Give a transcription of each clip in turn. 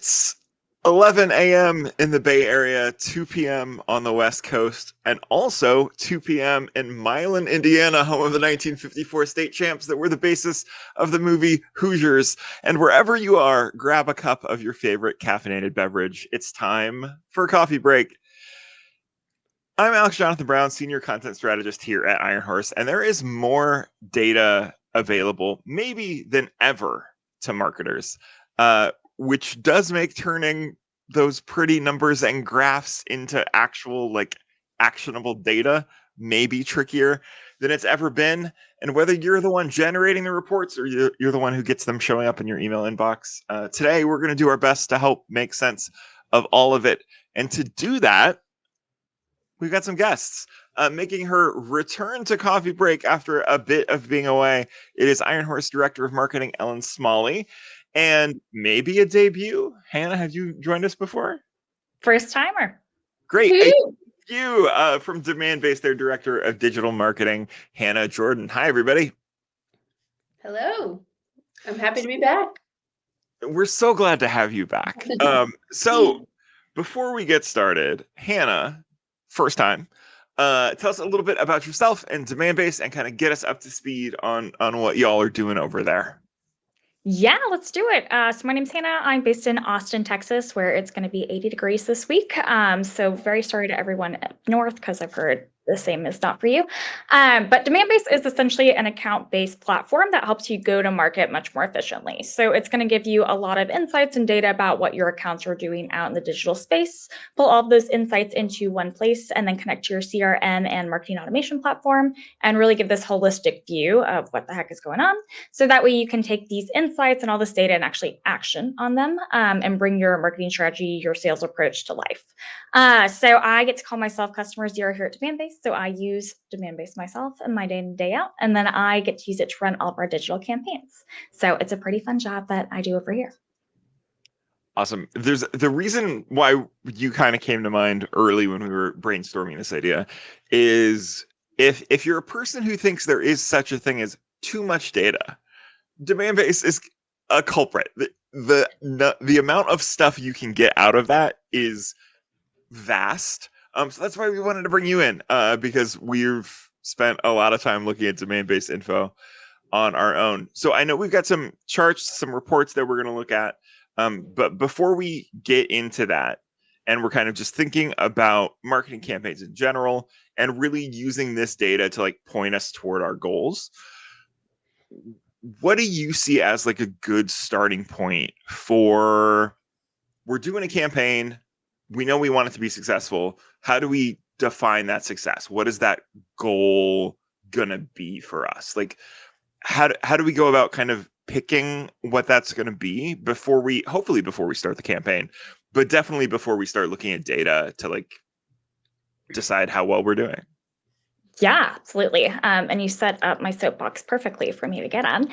It's 11 a.m. in the Bay Area, 2 p.m. on the West Coast, and also 2 p.m. in Milan, Indiana, home of the 1954 state champs that were the basis of the movie Hoosiers. And wherever you are, grab a cup of your favorite caffeinated beverage. It's time for coffee break. I'm Alex Jonathan Brown, Senior Content Strategist here at Iron Horse, and there is more data available, maybe than ever, to marketers, which does make turning those pretty numbers and graphs into actual, actionable data maybe trickier than it's ever been. And whether you're the one generating the reports or you're the one who gets them showing up in your email inbox, today we're going to do our best to help make sense of all of it. And to do that, we've got some guests. Making her return to coffee break after a bit of being away, it is Iron Horse Director of Marketing, Ellen Smalley, and maybe a debut. Hannah, have you joined us before? First timer. Great. You from Demandbase, their Director of Digital Marketing, Hannah Jordan. Hi, everybody. Hello. I'm happy to be back. We're so glad to have you back. So before we get started, Hannah, first time, tell us a little bit about yourself and Demandbase and kind of get us up to speed on what y'all are doing over there. Yeah, let's do it. So my name's Hannah. I'm based in Austin, Texas, where it's going to be 80 degrees this week. So very sorry to everyone up north because I've heard the same is not for you. But Demandbase is essentially an account-based platform that helps you go to market much more efficiently. So it's going to give you a lot of insights and data about what your accounts are doing out in the digital space, pull all of those insights into one place, and then connect to your CRM and marketing automation platform, and really give this holistic view of what the heck is going on. So that way you can take these insights and all this data and actually action on them, and bring your marketing strategy, your sales approach to life. So I get to call myself Customer Zero here at Demandbase. So I use Demandbase myself in my day in, day out, and then I get to use it to run all of our digital campaigns. So it's a pretty fun job that I do over here. Awesome. There's the reason why you kind of came to mind early when we were brainstorming this idea is if you're a person who thinks there is such a thing as too much data, Demandbase is a culprit. The amount of stuff you can get out of that is vast. So that's why we wanted to bring you in, because we've spent a lot of time looking at Demandbase info on our own. So I know we've got some charts, some reports that we're going to look at. But before we get into that, and we're kind of just thinking about marketing campaigns in general and really using this data to point us toward our goals, what do you see as a good starting point for, we're doing a campaign, we know we want it to be successful. How do we define that success? What is that goal gonna be for us? How do we go about kind of picking what that's going to be before we start the campaign, but definitely before we start looking at data to decide how well we're doing? Yeah, absolutely. And you set up my soapbox perfectly for me to get on.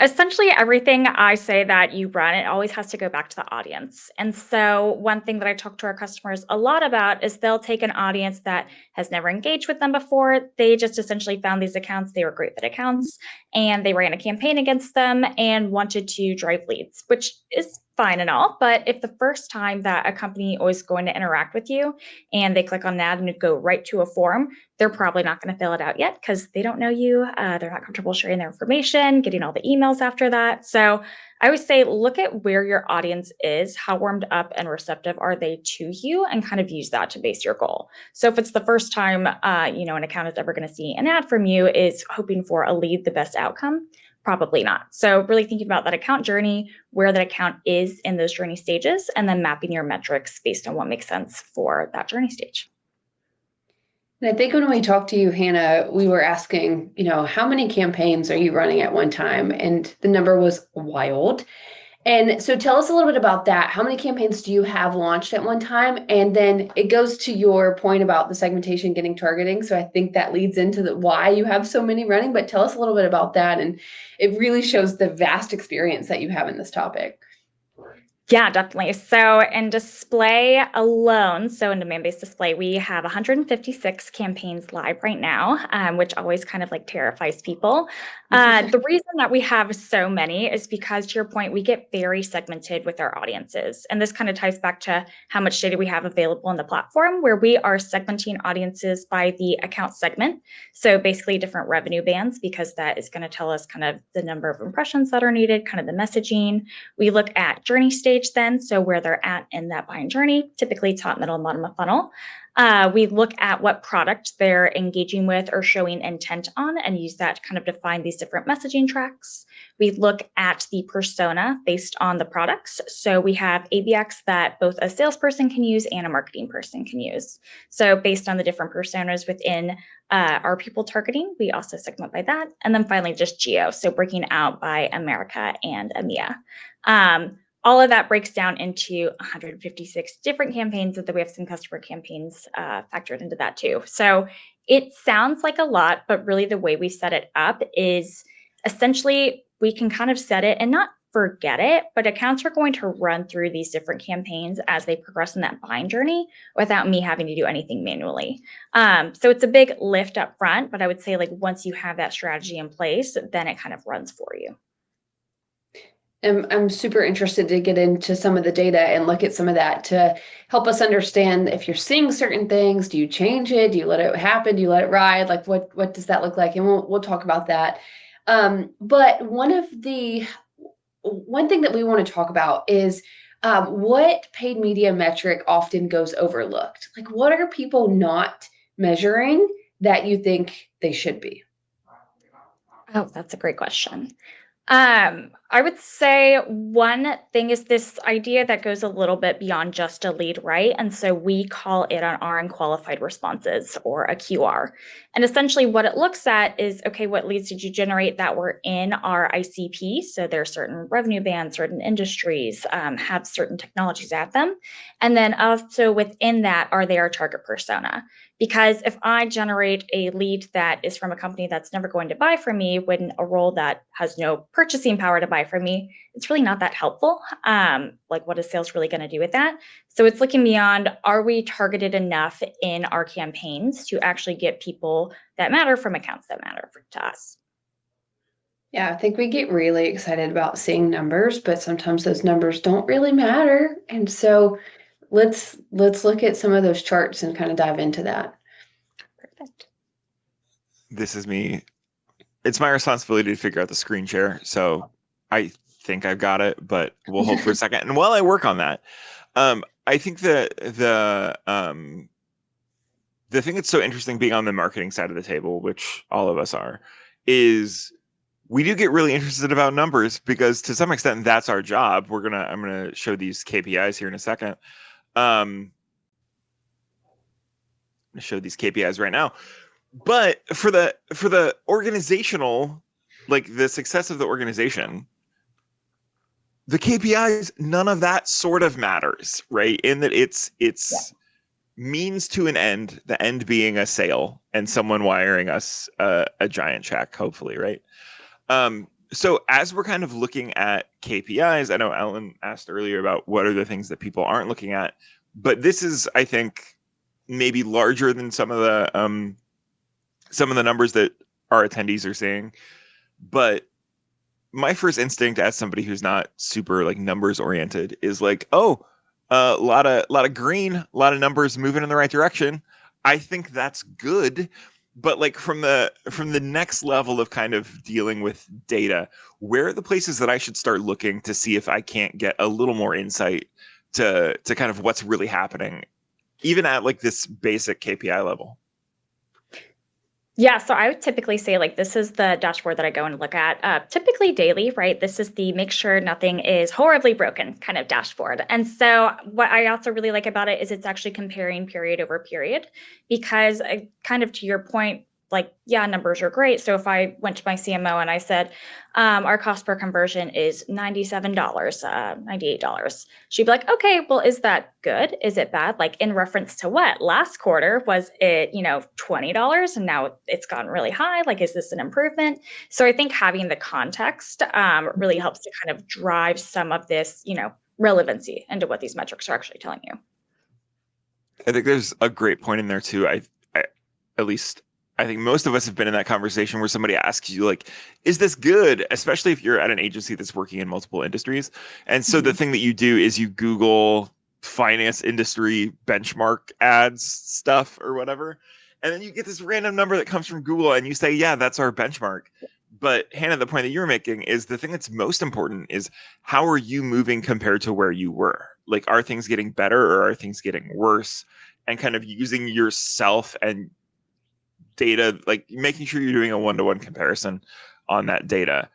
Essentially, everything I say that you run, it always has to go back to the audience. And so one thing that I talk to our customers a lot about is they'll take an audience that has never engaged with them before. They just essentially found these accounts. They were great fit accounts, and they ran a campaign against them and wanted to drive leads, which is fine and all. But if the first time that a company is going to interact with you and they click on an ad and go right to a form, they're probably not going to fill it out yet because they don't know you. They're not comfortable sharing their information, getting all the emails after that. So I always say, look at where your audience is, how warmed up and receptive are they to you, and kind of use that to base your goal. So if it's the first time, an account is ever going to see an ad from you, is hoping for a lead, the best outcome? Probably not. So really thinking about that account journey, where that account is in those journey stages, and then mapping your metrics based on what makes sense for that journey stage. And I think when we talked to you, Hannah, we were asking, how many campaigns are you running at one time? And the number was wild. And so tell us a little bit about that. How many campaigns do you have launched at one time? And then it goes to your point about the segmentation getting targeting. So I think that leads into why you have so many running, but tell us a little bit about that. And it really shows the vast experience that you have in this topic. Yeah, definitely. So in display alone, so in demand-based display, we have 156 campaigns live right now, which always kind of like terrifies people. The reason that we have so many is because, to your point, we get very segmented with our audiences. And this kind of ties back to how much data we have available on the platform, where we are segmenting audiences by the account segment. So basically different revenue bands, because that is going to tell us kind of the number of impressions that are needed, kind of the messaging. We look at journey stage then, so where they're at in that buying journey, typically top, middle, and bottom of funnel. We look at what product they're engaging with or showing intent on and use that to kind of define these different messaging tracks. We look at the persona based on the products. So we have ABX that both a salesperson can use and a marketing person can use. So based on the different personas within our people targeting, we also segment by that. And then finally, just geo, so breaking out by America and EMEA. All of that breaks down into 156 different campaigns, and then we have some customer campaigns factored into that too. So it sounds like a lot, but really the way we set it up is essentially we can kind of set it and not forget it, but accounts are going to run through these different campaigns as they progress in that buying journey without me having to do anything manually. So it's a big lift up front, but I would say like once you have that strategy in place, then it kind of runs for you. I'm super interested to get into some of the data and look at some of that to help us understand if you're seeing certain things, do you change it? Do you let it happen? Do you let it ride? Like what does that look like? And we'll talk about that. But one thing that we want to talk about is what paid media metric often goes overlooked? Like what are people not measuring that you think they should be? Oh, that's a great question. I would say one thing is this idea that goes a little bit beyond just a lead, right? And so we call it an R unqualified responses or a QR. And essentially what it looks at is, okay, what leads did you generate that were in our ICP? So there are certain revenue bands, certain industries, have certain technologies at them. And then also within that, are they our target persona? Because if I generate a lead that is from a company that's never going to buy from me, when a role that has no purchasing power to buy from me, it's really not that helpful. Like, what is sales really going to do with that? So it's looking beyond, are we targeted enough in our campaigns to actually get people that matter from accounts that matter to us? Yeah, I think we get really excited about seeing numbers, but sometimes those numbers don't really matter. And so let's look at some of those charts and kind of dive into that. Perfect. This is me. It's my responsibility to figure out the screen share. So I think I've got it, but we'll hold for a second. And while I work on that, I think the thing that's so interesting being on the marketing side of the table, which all of us are, is we do get really interested about numbers because to some extent that's our job. I'm gonna show these KPIs here in a second. I'm gonna show these KPIs right now. But for the organizational, like the success of the organization, the KPIs, none of that sort of matters, right? In that it's means to an end, the end being a sale and someone wiring us a giant check, hopefully, right? So as we're kind of looking at KPIs, I know Ellen asked earlier about what are the things that people aren't looking at, but this is, I think, maybe larger than some of the numbers that our attendees are seeing. But my first instinct as somebody who's not super like numbers oriented is like, oh, a lot of green, a lot of numbers moving in the right direction. I think that's good. But like from the next level of kind of dealing with data, where are the places that I should start looking to see if I can't get a little more insight to kind of what's really happening, even at like this basic KPI level? Yeah, so I would typically say like this is the dashboard that I go and look at, typically daily, right? This is the make sure nothing is horribly broken kind of dashboard. And so what I also really like about it is it's actually comparing period over period, because kind of to your point, like, yeah, numbers are great. So if I went to my CMO and I said, our cost per conversion is $97, $98, she'd be like, okay, well, is that good? Is it bad? Like in reference to what? Last quarter, was it, $20 and now it's gotten really high? Like, is this an improvement? So I think having the context really helps to kind of drive some of this, relevancy into what these metrics are actually telling you. I think there's a great point in there too. At least I think most of us have been in that conversation where somebody asks you like, is this good? Especially if you're at an agency that's working in multiple industries. And so the thing that you do is you Google finance industry benchmark ads stuff or whatever. And then you get this random number that comes from Google and you say, yeah, that's our benchmark. But Hannah, the point that you were making is the thing that's most important is how are you moving compared to where you were? Like, are things getting better or are things getting worse? And kind of using yourself and data, like making sure you're doing a one-to-one comparison on that data,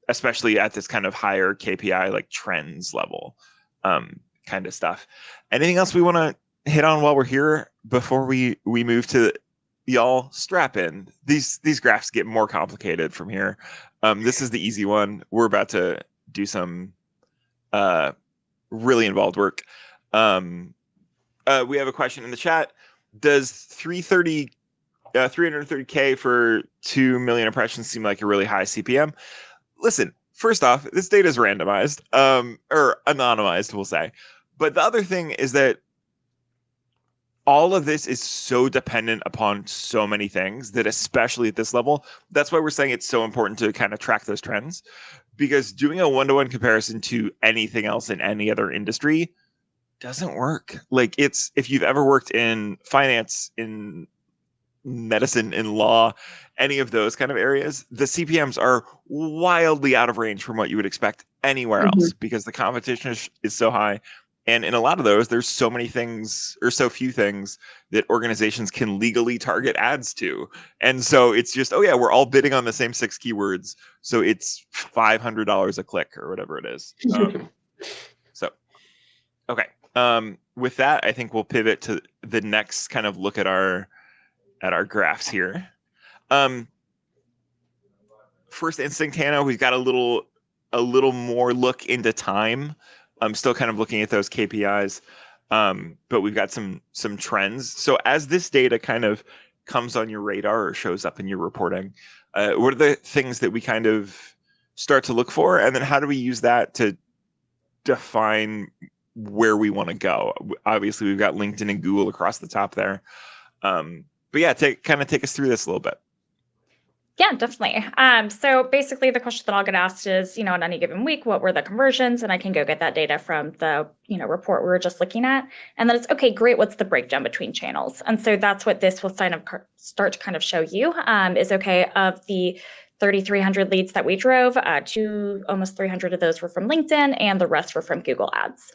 especially at this kind of higher KPI, like trends level kind of stuff. Anything else we want to hit on while we're here before we move to y'all strap in? These graphs get more complicated from here. This is the easy one. We're about to do some really involved work. We have a question in the chat. Does 330K for 2 million impressions seem like a really high CPM? Listen, first off, this data is randomized, or anonymized, we'll say. But the other thing is that all of this is so dependent upon so many things that, especially at this level, that's why we're saying it's so important to kind of track those trends, because doing a one-to-one comparison to anything else in any other industry doesn't work. Like, it's, if you've ever worked in finance, in medicine, in law, any of those kind of areas, the CPMs are wildly out of range from what you would expect anywhere else, because the competition is so high. And in a lot of those, there's so many things, or so few things, that organizations can legally target ads to. And so it's just, oh yeah, we're all bidding on the same 6 keywords, so it's $500 a click or whatever it is. So, okay. With that, I think we'll pivot to the next kind of look at our graphs here. First instinct, Hannah, we've got a little more look into time. I'm still kind of looking at those KPIs, but we've got some trends. So as this data kind of comes on your radar or shows up in your reporting, what are the things that we kind of start to look for? And then how do we use that to define where we want to go? Obviously, we've got LinkedIn and Google across the top there. But yeah, take us through this a little bit. Yeah, definitely. So basically the question that I'll get asked is, on any given week, what were the conversions? And I can go get that data from the, report we were just looking at. And then it's, okay, great. What's the breakdown between channels? And so that's what this will start to kind of show you, is okay, of the 3,300 leads that we drove, almost 300 of those were from LinkedIn and the rest were from Google Ads.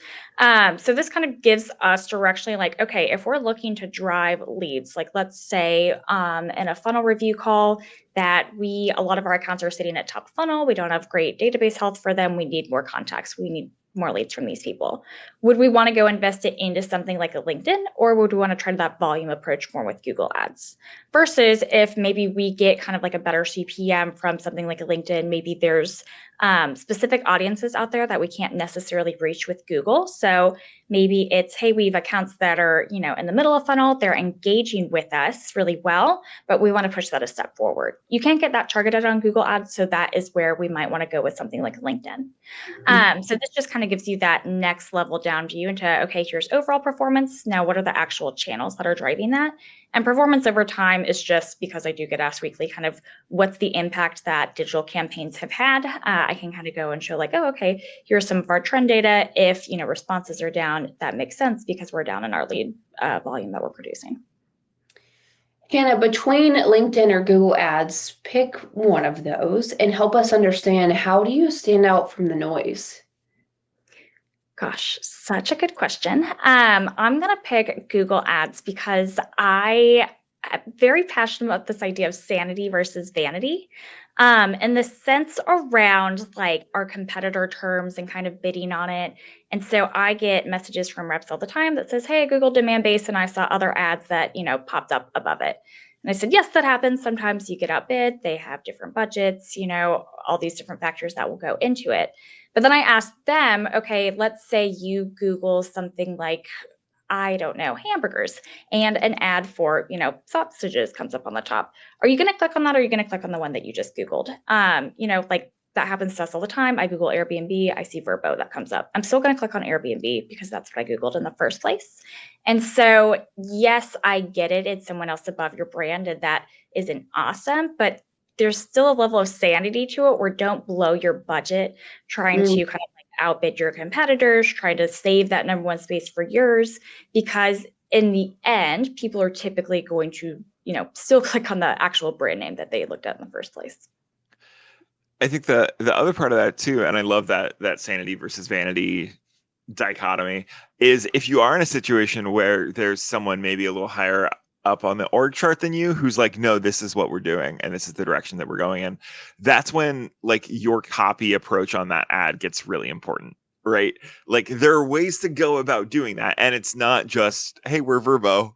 So this kind of gives us directionally like, okay, if we're looking to drive leads, like let's say in a funnel review call that a lot of our accounts are sitting at top funnel, we don't have great database health for them, we need more contacts, we need more leads from these people. Would we want to go invest it into something like a LinkedIn, or would we want to try that volume approach more with Google Ads? Versus if maybe we get kind of like a better CPM from something like a LinkedIn, maybe there's specific audiences out there that we can't necessarily reach with Google. So maybe it's, hey, we have accounts that are, in the middle of funnel, they're engaging with us really well, but we want to push that a step forward. You can't get that targeted on Google Ads, so that is where we might want to go with something like LinkedIn. So this just kind of gives you that next level down view into, okay, here's overall performance. Now, what are the actual channels that are driving that? And performance over time is just, because I do get asked weekly, kind of what's the impact that digital campaigns have had. I can kind of go and show like, oh, okay, here's some of our trend data. If, responses are down, that makes sense because we're down in our lead volume that we're producing. Hannah, between LinkedIn or Google Ads, pick one of those and help us understand, how do you stand out from the noise? Gosh, such a good question. I'm going to pick Google Ads because I'm very passionate about this idea of sanity versus vanity, and the sense around like our competitor terms and kind of bidding on it. And so I get messages from reps all the time that says, hey, Google Demandbase, and I saw other ads that, popped up above it. And I said, yes, that happens. Sometimes you get outbid. They have different budgets, all these different factors that will go into it. But then I asked them, okay, let's say you Google something like, I don't know, hamburgers, and an ad for, sausages comes up on the top. Are you going to click on that, or are you going to click on the one that you just Googled? Like that happens to us all the time. I Google Airbnb, I see Vrbo that comes up. I'm still going to click on Airbnb because that's what I Googled in the first place. And so, yes, I get it. It's someone else above your brand, and that isn't awesome, but there's still a level of sanity to it where don't blow your budget trying to kind of like outbid your competitors, trying to save that number one space for yours, because in the end, people are typically going to, still click on the actual brand name that they looked at in the first place. I think the other part of that too, and I love that sanity versus vanity dichotomy, is if you are in a situation where there's someone maybe a little higher up on the org chart than you who's like, no, this is what we're doing and this is the direction that we're going in, that's when like your copy approach on that ad gets really important, right? Like there are ways to go about doing that, and it's not just, hey, we're Vrbo,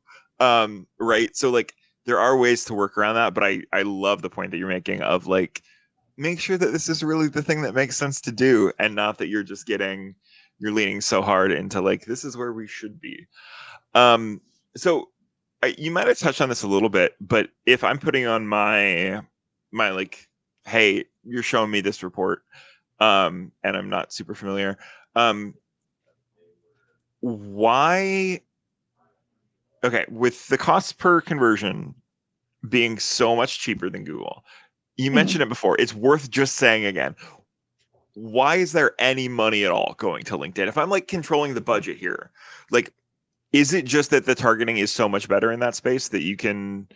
right? So like there are ways to work around that, but I love the point that you're making of like, make sure that this is really the thing that makes sense to do, and not that you're leaning so hard into like, this is where we should be. So you might have touched on this a little bit, but if I'm putting on my like, hey, you're showing me this report, and I'm not super familiar, why? Okay, with the cost per conversion being so much cheaper than Google, you mentioned it before, it's worth just saying again, why is there any money at all going to LinkedIn? If I'm like controlling the budget here, like, is it just that the targeting is so much better in that space that you can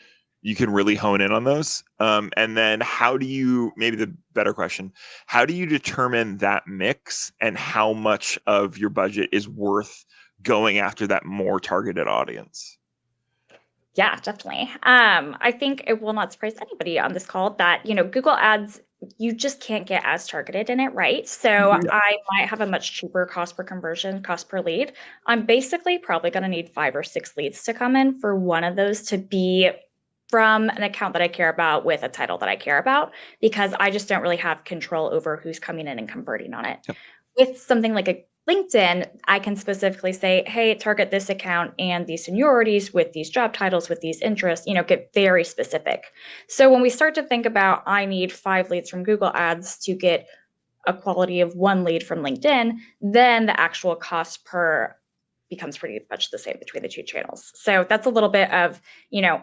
really hone in on those? And then maybe the better question, how do you determine that mix and how much of your budget is worth going after that more targeted audience? Yeah, definitely. I think it will not surprise anybody on this call that, Google Ads, you just can't get as targeted in it, right? So I might have a much cheaper cost per conversion, cost per lead. I'm basically probably going to need 5 or 6 leads to come in for one of those to be from an account that I care about with a title that I care about, because I just don't really have control over who's coming in and converting on it. Yep. With something like a LinkedIn, I can specifically say, hey, target this account and these seniorities with these job titles, with these interests, get very specific. So when we start to think about, I need 5 leads from Google Ads to get a quality of 1 lead from LinkedIn, then the actual cost per becomes pretty much the same between the 2 channels. So that's a little bit of,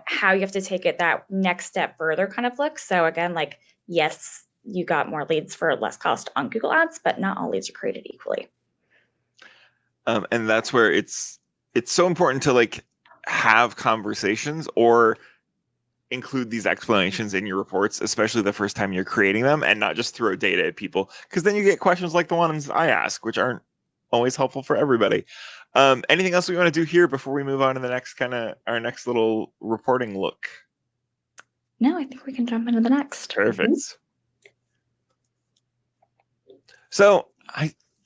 how you have to take it that next step further kind of look. So again, like, yes, you got more leads for less cost on Google Ads, but not all leads are created equally. And that's where it's so important to like have conversations or include these explanations in your reports, especially the first time you're creating them, and not just throw data at people, because then you get questions like the ones I ask, which aren't always helpful for everybody. Anything else we want to do here before we move on to the next our next little reporting look? No, I think we can jump into the next. Perfect. So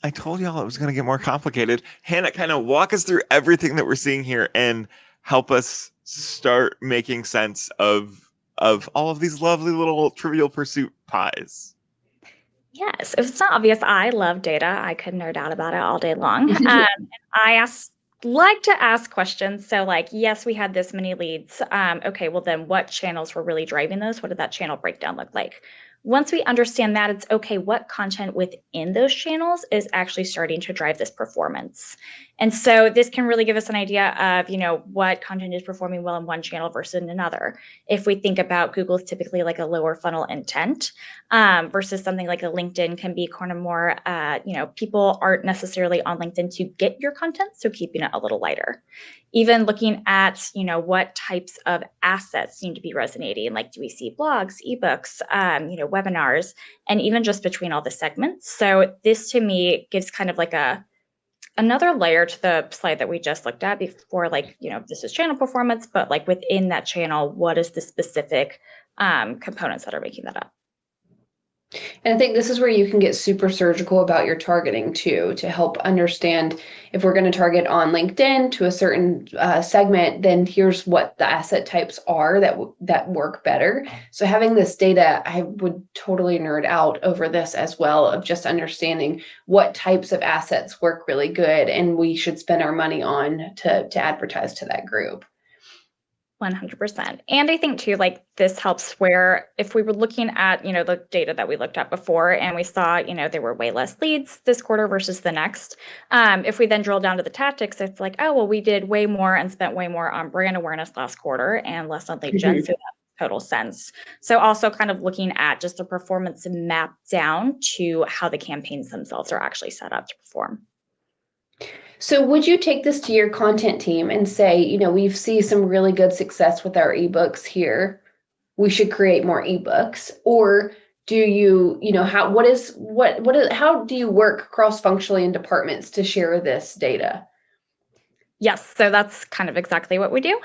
I told y'all it was going to get more complicated. Hannah, kind of walk us through everything that we're seeing here and help us start making sense of all of these lovely little Trivial Pursuit pies. Yes, if it's not obvious, I love data. I could nerd out about it all day long. I like to ask questions. So like, yes, we had this many leads. Okay, well then what channels were really driving those? What did that channel breakdown look like? Once we understand that, it's okay, what content within those channels is actually starting to drive this performance? And so this can really give us an idea of, what content is performing well in one channel versus in another. If we think about Google is typically like a lower funnel intent, versus something like a LinkedIn can be kind of more, people aren't necessarily on LinkedIn to get your content, so keeping it a little lighter. Even looking at, what types of assets seem to be resonating, like do we see blogs, ebooks, webinars, and even just between all the segments. So this to me gives kind of like another layer to the slide that we just looked at before, like, this is channel performance, but like within that channel, what is the specific components that are making that up? And I think this is where you can get super surgical about your targeting too, to help understand if we're going to target on LinkedIn to a certain segment, then here's what the asset types are that work better. So having this data, I would totally nerd out over this as well, of just understanding what types of assets work really good and we should spend our money on to advertise to that group. 100%. And I think too, like this helps where if we were looking at, the data that we looked at before and we saw, there were way less leads this quarter versus the next. If we then drill down to the tactics, it's like, oh, well, we did way more and spent way more on brand awareness last quarter and less on lead gen. So that makes total sense. So also kind of looking at just the performance map down to how the campaigns themselves are actually set up to perform. So would you take this to your content team and say, we see some really good success with our ebooks here. We should create more ebooks? Or do you, how do you work cross-functionally in departments to share this data? Yes, so that's kind of exactly what we do,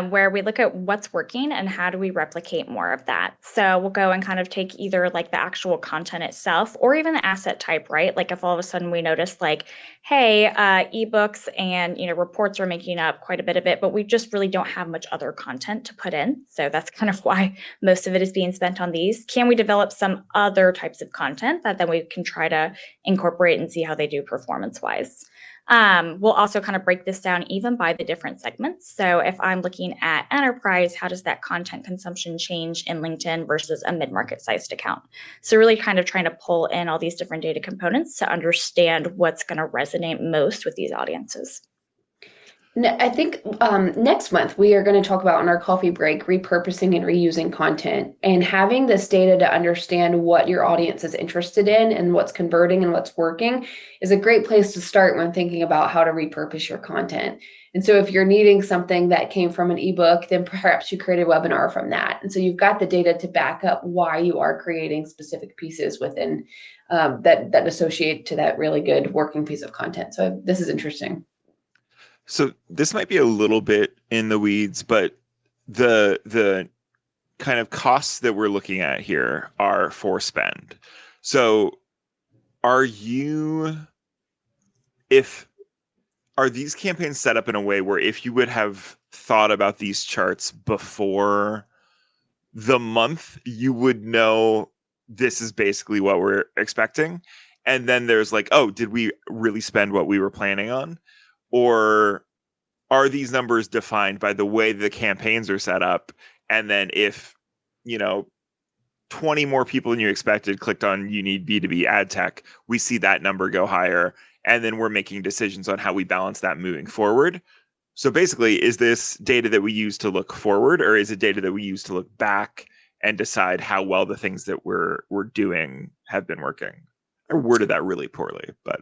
where we look at what's working and how do we replicate more of that. So we'll go and kind of take either like the actual content itself or even the asset type, right? Like if all of a sudden we notice like, hey, ebooks and reports are making up quite a bit of it, but we just really don't have much other content to put in. So that's kind of why most of it is being spent on these. Can we develop some other types of content that then we can try to incorporate and see how they do performance-wise? We'll also kind of break this down even by the different segments. So if I'm looking at enterprise, how does that content consumption change in LinkedIn versus a mid-market sized account? So really kind of trying to pull in all these different data components to understand what's going to resonate most with these audiences. I think next month we are going to talk about on our coffee break, repurposing and reusing content, and having this data to understand what your audience is interested in and what's converting and what's working is a great place to start when thinking about how to repurpose your content. And so if you're needing something that came from an ebook, then perhaps you create a webinar from that. And so you've got the data to back up why you are creating specific pieces within that associate to that really good working piece of content. So this is interesting. So this might be a little bit in the weeds, but the kind of costs that we're looking at here are for spend. So are these campaigns set up in a way where if you would have thought about these charts before the month, you would know this is basically what we're expecting? And then there's like, oh, did we really spend what we were planning on? Or are these numbers defined by the way the campaigns are set up? And then if, 20 more people than you expected clicked on you need B2B ad tech, we see that number go higher. And then we're making decisions on how we balance that moving forward. So basically, is this data that we use to look forward, or is it data that we use to look back and decide how well the things that we're doing have been working? I worded that really poorly, but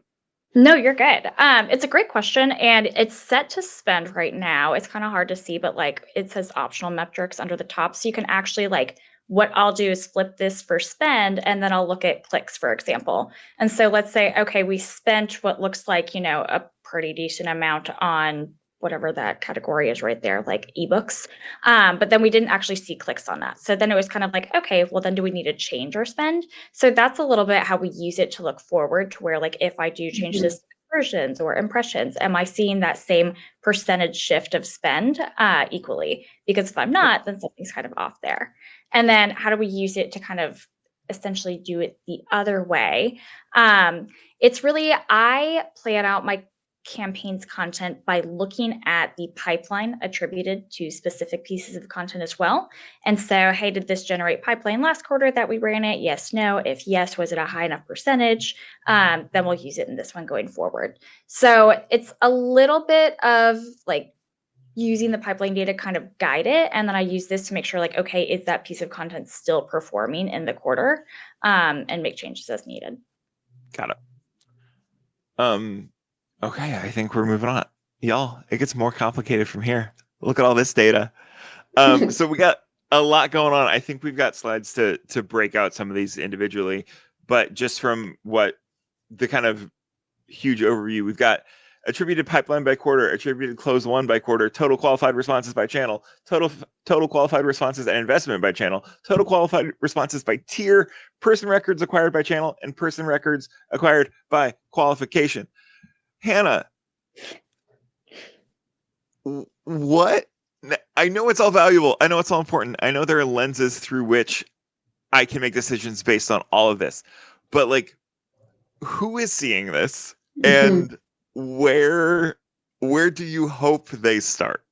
no, you're good. It's a great question, and it's set to spend right now. It's kind of hard to see, but like it says optional metrics under the top, so you can actually like what I'll do is flip this for spend, and then I'll look at clicks, for example. And so let's say, okay, we spent what looks like a pretty decent amount on whatever that category is right there, like ebooks. But then we didn't actually see clicks on that. So then it was kind of like, okay, well then do we need to change our spend? So that's a little bit how we use it to look forward to where like, if I do change this to conversions or impressions, am I seeing that same percentage shift of spend equally? Because if I'm not, then something's kind of off there. And then how do we use it to kind of essentially do it the other way? It's really, I plan out my campaigns content by looking at the pipeline attributed to specific pieces of content as well. And so, hey, did this generate pipeline last quarter that we ran it? Yes, no. If yes, was it a high enough percentage? Then we'll use it in this one going forward. So it's a little bit of like using the pipeline data kind of guide it. And then I use this to make sure like, okay, is that piece of content still performing in the quarter? And make changes as needed. Got it. Okay, I think we're moving on. Y'all, it gets more complicated from here. Look at all this data. So we got a lot going on. I think we've got slides to break out some of these individually, but just from what the kind of huge overview, we've got attributed pipeline by quarter, attributed close one by quarter, total qualified responses by channel, total qualified responses and investment by channel, total qualified responses by tier, person records acquired by channel, and person records acquired by qualification. Hannah, what? I know it's all valuable. I know it's all important. I know there are lenses through which I can make decisions based on all of this. But like, who is seeing this? And where do you hope they start?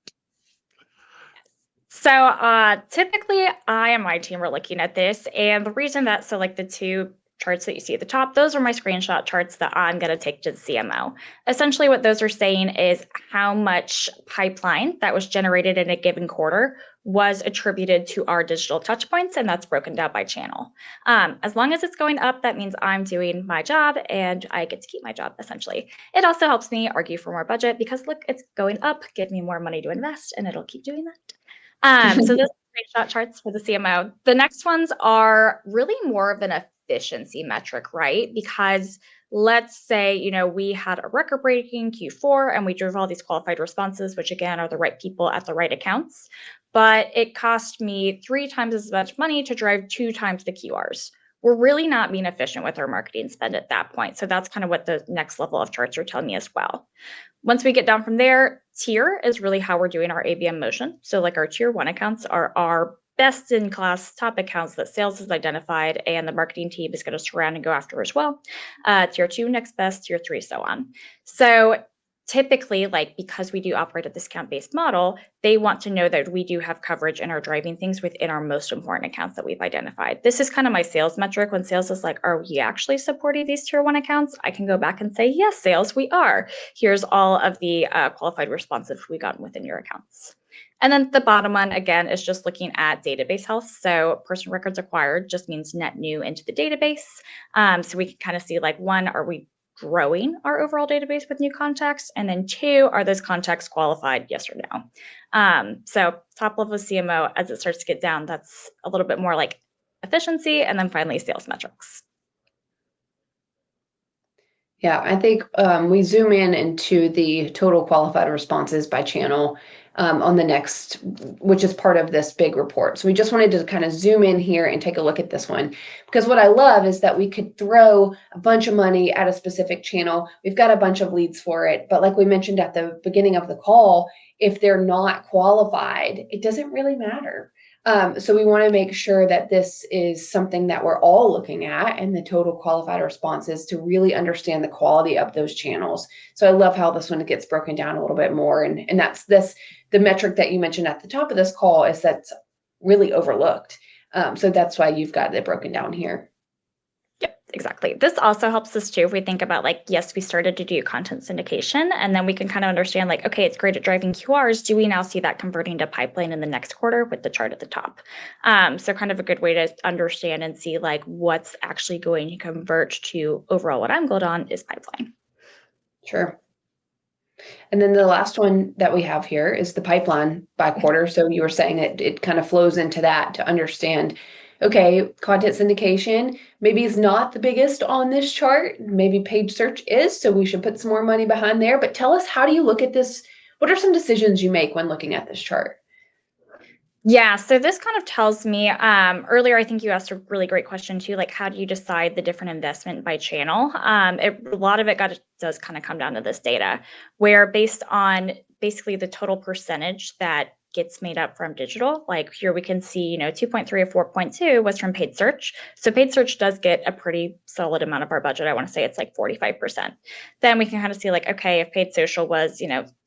So typically I and my team are looking at this, and the reason that, so like the two charts that you see at the top, those are my screenshot charts that I'm going to take to the CMO. Essentially what those are saying is how much pipeline that was generated in a given quarter was attributed to our digital touch points, and that's broken down by channel. As long as it's going up, that means I'm doing my job and I get to keep my job, essentially. It also helps me argue for more budget because look, it's going up, give me more money to invest, and it'll keep doing that. So those are screenshot charts for the CMO. The next ones are really more of an efficiency metric, right? Because let's say, we had a record-breaking Q4 and we drove all these qualified responses, which again are the right people at the right accounts, but it cost me 3 times as much money to drive 2 times the QRs. We're really not being efficient with our marketing spend at that point. So that's kind of what the next level of charts are telling me as well. Once we get down from there, tier is really how we're doing our ABM motion. So like our tier 1 accounts are our best in class top accounts that sales has identified and the marketing team is going to surround and go after as well. Tier 2, next best, tier 3, so on. So typically, like, because we do operate a discount-based model, they want to know that we do have coverage and are driving things within our most important accounts that we've identified. This is kind of my sales metric. When sales is like, are we actually supporting these tier 1 accounts? I can go back and say, yes, sales, we are. Here's all of the qualified responses we got within your accounts. And then the bottom one, again, is just looking at database health. So person records acquired just means net new into the database. So we can kind of see, like, 1, are we growing our overall database with new contacts? And then 2, are those contacts qualified, yes or no? So top level CMO, as it starts to get down, that's a little bit more like efficiency. And then finally, sales metrics. Yeah, I think we zoom in into the total qualified responses by channel on the next, which is part of this big report. So we just wanted to kind of zoom in here and take a look at this one, because what I love is that we could throw a bunch of money at a specific channel. We've got a bunch of leads for it, but like we mentioned at the beginning of the call, if they're not qualified, it doesn't really matter. So we want to make sure that this is something that we're all looking at and the total qualified responses to really understand the quality of those channels. So I love how this one gets broken down a little bit more. And that's the metric that you mentioned at the top of this call is that's really overlooked. So that's why you've got it broken down here. Yep, exactly. This also helps us too if we think about, like, yes, we started to do content syndication, and then we can kind of understand, like, okay, it's great at driving QRs. Do we now see that converting to pipeline in the next quarter with the chart at the top? So kind of a good way to understand and see, like, what's actually going to convert to overall what I'm gold on is pipeline. Sure. And then the last one that we have here is the pipeline by quarter. So you were saying that it kind of flows into that to understand, okay, content syndication maybe is not the biggest on this chart. Maybe paid search is, so we should put some more money behind there. But tell us, how do you look at this? What are some decisions you make when looking at this chart? Yeah, so this kind of tells me, earlier, I think you asked a really great question too, like, how do you decide the different investment by channel? A lot of it does kind of come down to this data, where based on basically the total percentage that gets made up from digital, like here we can see, 2.3 or 4.2 was from paid search. So paid search does get a pretty solid amount of our budget. I want to say it's like 45%. Then we can kind of see, like, okay, if paid social was,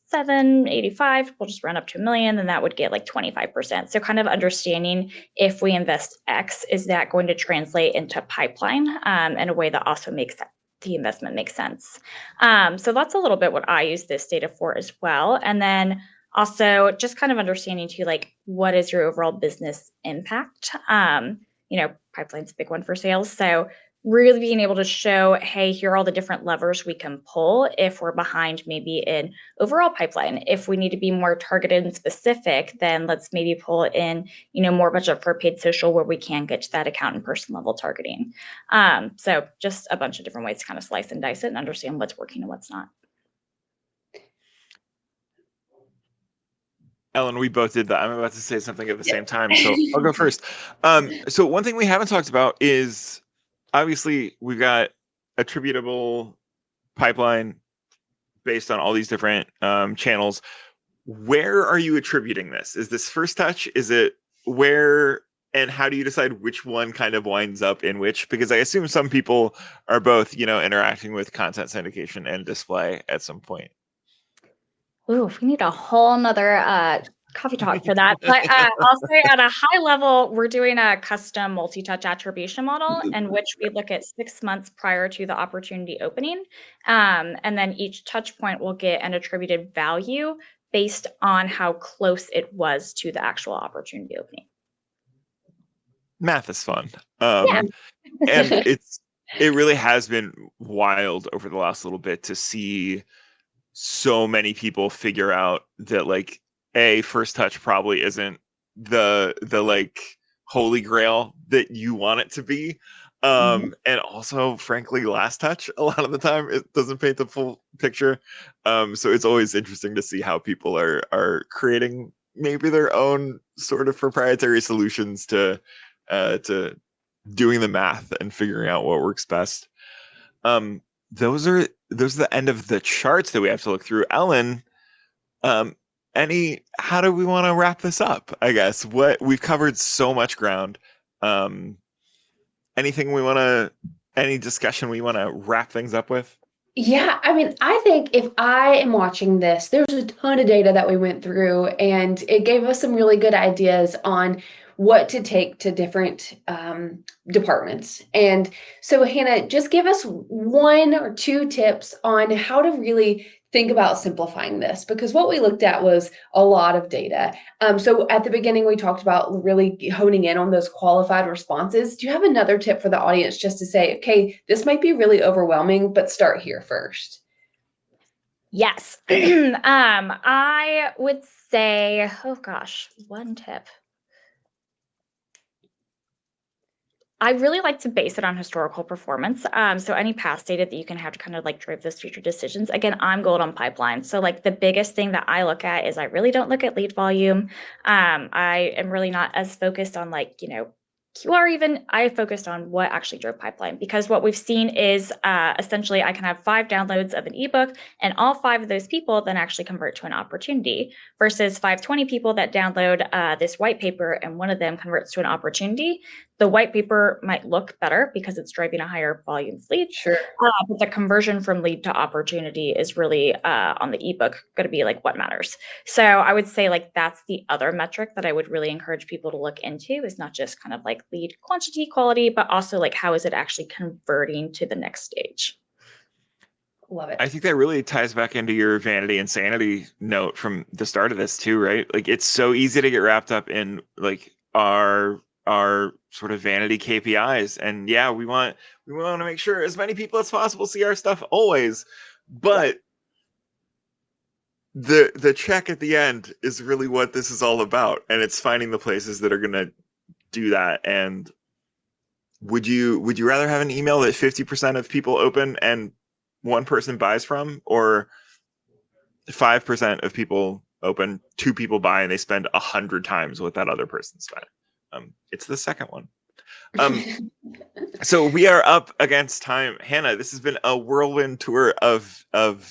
785, we'll just run up to $1 million, then that would get like 25%. So kind of understanding, if we invest X, is that going to translate into pipeline in a way that also makes the investment make sense? So that's a little bit what I use this data for as well. And then also just kind of understanding too, like, what is your overall business impact? Pipeline's a big one for sales. So really being able to show, hey, here are all the different levers we can pull if we're behind maybe in overall pipeline. If we need to be more targeted and specific, then let's maybe pull in, more budget for paid social where we can get to that account and person level targeting. So just a bunch of different ways to kind of slice and dice it and understand what's working and what's not. Ellen, we both did that. I'm about to say something at the same time, so I'll go first. So one thing we haven't talked about is, obviously, we've got attributable pipeline based on all these different channels. Where are you attributing this? Is this first touch? Is it where? And how do you decide which one kind of winds up in which? Because I assume some people are both, interacting with content syndication and display at some point. Ooh, we need a whole nother coffee talk for that. But I'll say at a high level, we're doing a custom multi-touch attribution model in which we look at 6 months prior to the opportunity opening. And then each touch point will get an attributed value based on how close it was to the actual opportunity opening. Math is fun. Yeah. And it really has been wild over the last little bit to see so many people figure out that like first touch probably isn't the like holy grail that you want it to be. And also frankly last touch a lot of the time it doesn't paint the full picture. So it's always interesting to see how people are creating maybe their own sort of proprietary solutions to doing the math and figuring out what works best. Those are the end of the charts that we have to look through. Ellen, how do we want to wrap this up? I guess we've covered so much ground. Any discussion we want to wrap things up with? Yeah, I mean, I think if I am watching this, there's a ton of data that we went through, and it gave us some really good ideas on what to take to different departments. And so, Hannah, just give us 1 or 2 tips on how to really think about simplifying this, because what we looked at was a lot of data. So at the beginning, we talked about really honing in on those qualified responses. Do you have another tip for the audience just to say, okay, this might be really overwhelming, but start here first? Yes. I would say, oh gosh, 1 tip. I really like to base it on historical performance. So any past data that you can have to kind of like drive those future decisions. Again, I'm gold on pipeline. So like the biggest thing that I look at is I really don't look at lead volume. I am really not as focused on like, QR even. I focused on what actually drove pipeline, because what we've seen is essentially I can have 5 downloads of an ebook and all 5 of those people then actually convert to an opportunity versus 520 people that download this white paper and one of them converts to an opportunity. The white paper might look better because it's driving a higher volume lead. Sure. But the conversion from lead to opportunity is really on the ebook going to be like what matters. So I would say like that's the other metric that I would really encourage people to look into, is not just kind of like lead quantity, quality, but also like how is it actually converting to the next stage. Love it. I think that really ties back into your vanity and sanity note from the start of this too, right? Like it's so easy to get wrapped up in like our sort of vanity KPIs, and yeah, we want to make sure as many people as possible see our stuff always, but the check at the end is really what this is all about, and it's finding the places that are going to do that. And would you rather have an email that 50% of people open and 1 person buys from, or 5% of people open, 2 people buy, and they spend 100 times what that other person spent? It's the second one. So we are up against time. Hannah, this has been a whirlwind tour of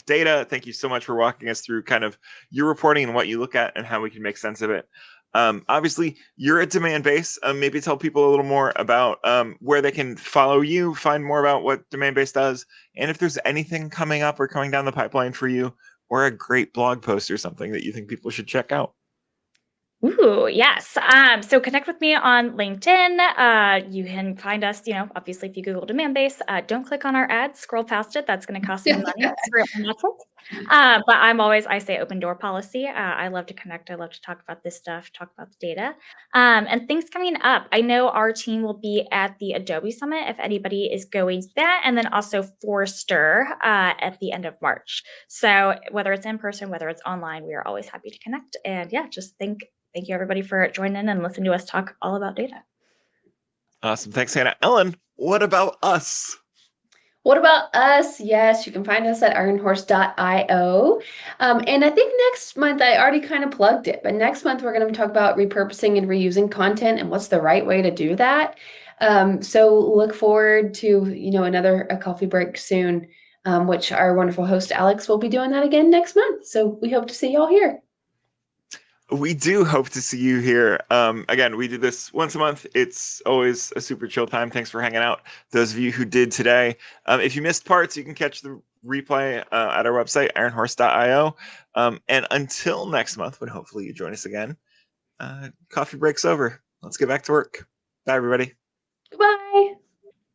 data. Thank you so much for walking us through kind of your reporting and what you look at and how we can make sense of it. Obviously, you're at Demandbase. Maybe tell people a little more about where they can follow you, find more about what Demandbase does, and if there's anything coming up or coming down the pipeline for you, or a great blog post or something that you think people should check out. Ooh, yes. So connect with me on LinkedIn. You can find us, obviously if you Google Demandbase, don't click on our ads, scroll past it. That's going to cost some money. It's for your own metrics. But I say open door policy. I love to connect. I love to talk about this stuff, talk about the data. And things coming up. I know our team will be at the Adobe Summit if anybody is going to that, and then also Forrester at the end of March. So whether it's in person, whether it's online, we are always happy to connect. And yeah, thank you everybody for joining in and listening to us talk all about data. Awesome. Thanks, Hannah. Ellen, what about us? What about us? Yes, you can find us at ironhorse.io. And I think next month, I already kind of plugged it, but next month we're going to talk about repurposing and reusing content and what's the right way to do that. So look forward to, a coffee break soon, which our wonderful host, Alex, will be doing that again next month. So we hope to see y'all here. We do hope to see you here. Again, we do this once a month. It's always a super chill time. Thanks for hanging out. Those of you who did today. If you missed parts, you can catch the replay at our website, ironhorse.io. And until next month, when hopefully you join us again, coffee break's over. Let's get back to work. Bye, everybody. Goodbye.